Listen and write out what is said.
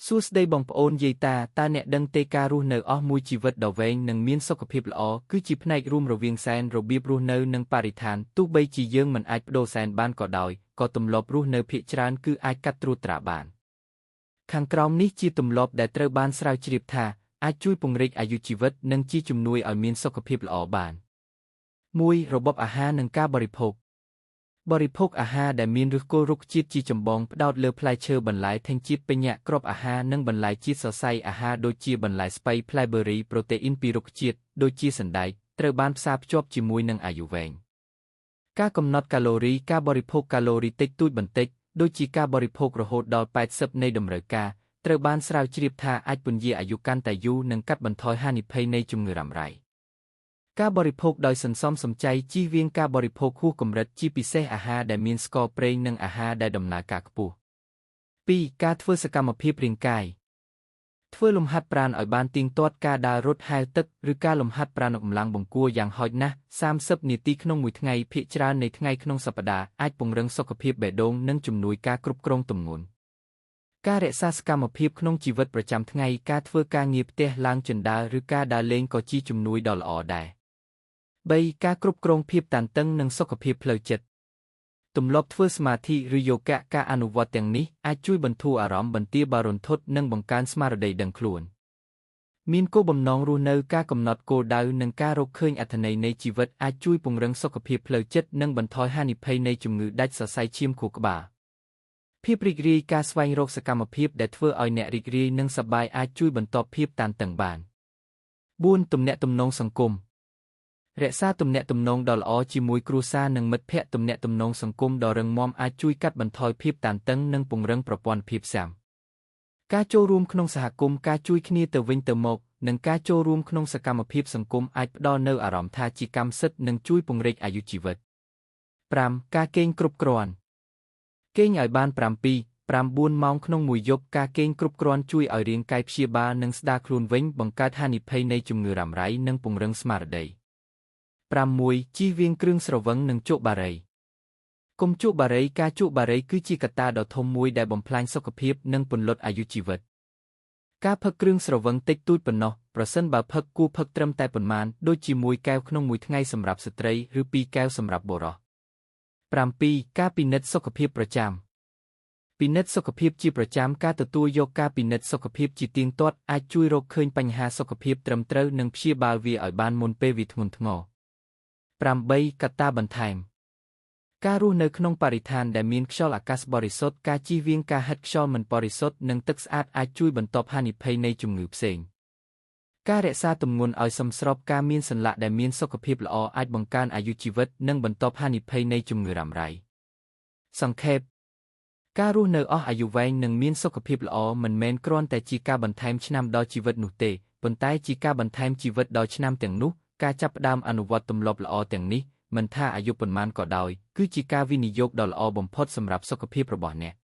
សួស្តីបងប្អូនយាយតាអ្នកដឹងទេការរស់នៅអស់មួយជីវិតដ៏វែងនិងមានសុខភាពល្អគឺជាផ្នែករួមរវាងសែនរបៀបរស់នៅនិងបរិស្ថានទោះបីជាយើងមិនអាចបដូរសែនបានក៏ដោយក៏ទម្លាប់រស់នៅភាគច្រើនគឺអាចកាត់ត្រួតត្រាបានខាងក្រោមនេះជាទម្លាប់ដែលត្រូវបានស្រាវជ្រាបថាអាចជួយពង្រីកអាយុជីវិតនិងជាជំនួយឲ្យមានសុខភាពល្អបាន 1. របបអាហារនិងការបរិភោគអាហារដែលមានឫសគល់រុក្ខជាតិជាចម្បងផ្ដោតលើផ្លែឈើបន្លែធញ្ញជាតិពេញៈគ្រាប់អាហារនិងបន្លែជាតិសរសៃអាហារដូចជាបន្លែស្ពៃផ្លែបឺរីប្រូតេអ៊ីនពីរុក្ខជាតិដូចជាសណ្តែកត្រូវបានផ្សារភ្ជាប់ជាមួយនឹងអាយុវែងការកំណត់កាឡូរីការបរិភោគកាឡូរីតិចតួចបន្តិចដូចជាការបរិភោគរហូតដល់80នៃតម្រូវការត្រូវបានស្រាវជ្រាបថាអាចពន្យាអាយុកាន់តែយូរនិងកាត់បន្ថយហានិភ័យនៃជំងឺរ៉ាំរ៉ៃការបរិភោគដោយសន្សំសំចៃជៀសវាងការបរិភោគហួសកម្រិតជាពិសេសអាហារដែលមានស្ករប្រេងនិងអាហារដែលដំណើរការខ្ពស់ 2. ការធ្វើសកម្មភាពរាងកាយធ្វើលំហាត់ប្រាណឲ្យបានទៀងទាត់ការដើររត់ហែលទឹកឬការលំហាត់ប្រាណកម្លាំងបង្គួរយ៉ាងហោចណាស់30នាទីក្នុងមួយថ្ងៃភាគច្រើននៃថ្ងៃក្នុងសប្តាហ៍អាចពង្រឹងសុខភាពបេះដូងនិងជំនួយការគ្រប់គ្រងទម្ងន់ការរក្សាសកម្មភាពក្នុងជីវិតប្រចាំថ្ងៃការធ្វើការងារផ្ទះឡើងជណ្ដើរឬការដើរលេងក៏ជាជំនួយដ៏ល្អដែរ 3. ការគ្រប់គ្រងភាពតានតឹងនិងសុខភាពផ្លូវចិត្តទម្លាប់ធ្វើសមាធិឬយ៉ូហ្គាការអនុវត្តទាំងនេះអាចជួយបន្ធូរអារម្មណ៍បន្ទារបរន្ធត់និងបង្កើនស្មារតីដឹងខ្លួនមានគោលបំណងរស់នៅការកំណត់គោលដៅនិងការរកឃើញអត្ថន័យនៃជីវិតអាចជួយពង្រឹងសុខភាពផ្លូវចិត្តនិងបន្ថយហានិភ័យនៃជំងឺដាច់សរសៃឈាមខួរក្បាលភាពរីករាយការស្វែងរកសកម្មភាពដែលធ្វើឲ្យអ្នករីករាយនិងសប្បាយអាចជួយបន្ទាប់ភាពតានតឹងបាន 4. ទំនាក់ទំនងសង្គមរក្សាទំនាក់ទំនងដ៏ល្អជាមួយគ្រួសារនិងមិត្តភ័ក្តិទំនាក់ទំនងសង្គមដ៏រឹងមាំអាចជួយកាត់បន្ថយភាពតានតឹងនិងពង្រឹងប្រព័ន្ធភាពស៊ាំការចូលរួមក្នុងសហគមន៍ការជួយគ្នាទៅវិញទៅមកនិងការចូលរួមក្នុងសកម្មភាពសង្គមអាចផ្ដល់នូវអារម្មណ៍ថាជាកម្មសិទ្ធិនិងជួយពង្រីកអាយុជីវិត 5. ការគេងគ្រប់គ្រាន់គេងឲ្យបាន7-9 ម៉ោងក្នុងមួយយប់ការគេងគ្រប់គ្រាន់ជួយឲ្យរាងកាយព្យាបាលនិងស្ដារខ្លួនវិញបង្កើតហានិភ័យនៃជំងឺរ៉ាំរ៉ៃនិងពង្រឹងស្មារតី 6. ជៀសវាងគ្រឿងស្រវឹងនិងជក់បារីកុំជក់បារីការជក់បារីគឺជាកត្តាដ៏ធំមួយដែលបំផ្លាញសុខភាពនិងពន្លត់អាយុជីវិតការផឹកគ្រឿងស្រវឹងតិចតួចប៉ុណ្ណោះប្រសិនបើផឹកគួរផឹកត្រឹមតែប៉ុន្មានដូចជា1 កែវក្នុងមួយថ្ងៃសម្រាប់ស្ត្រីឬ2 កែវសម្រាប់បុរស 7. ការពិនិត្យសុខភាពប្រចាំពិនិត្យសុខភាពជាប្រចាំការទទួលយកការពិនិត្យសុខភាពជាទៀងទាត់អាចជួយរកឃើញបញ្ហាសុខភាពត្រឹមត្រូវនិងព្យាបាលវាឲ្យបានមុនពេលវាធ្ងន់ធ្ងរ 8. កត្តាបន្ថែមការរស់នៅក្នុងបរិស្ថានដែលមានខ្យល់អាកាសបរិសុទ្ធការជៀសវាងការហិតខ្យល់មិនបរិសុទ្ធនិងទឹកស្អាតអាចជួយបន្ទាប់ហានិភ័យនៃជំងឺផ្សេងការរក្សាទម្ងន់ឲ្យសមស្របការមានសន្លាក់ដែលមានសុខភាពល្អអាចបង្កើនអាយុជីវិតនិងបន្ទាប់ហានិភ័យនៃជំងឺរ៉ាំរ៉ៃសង្ខេបការរស់នៅអស់អាយុវែងនិងមានសុខភាពល្អមិនមែនគ្រាន់តែជាការបន្ថែមឆ្នាំដល់ជីវិតនោះទេប៉ុន្តែជាការបន្ថែមជីវិតដល់ឆ្នាំទាំងនោះការចាប់ផ្ដើមអនុវត្តទម្លាប់ល្អទាំងនេះមិនថាអាយុប៉ុន្មានក៏ដោយគឺជាការវិនិយោគដ៏ល្អបំផុតសម្រាប់សុខភាពរបស់អ្នក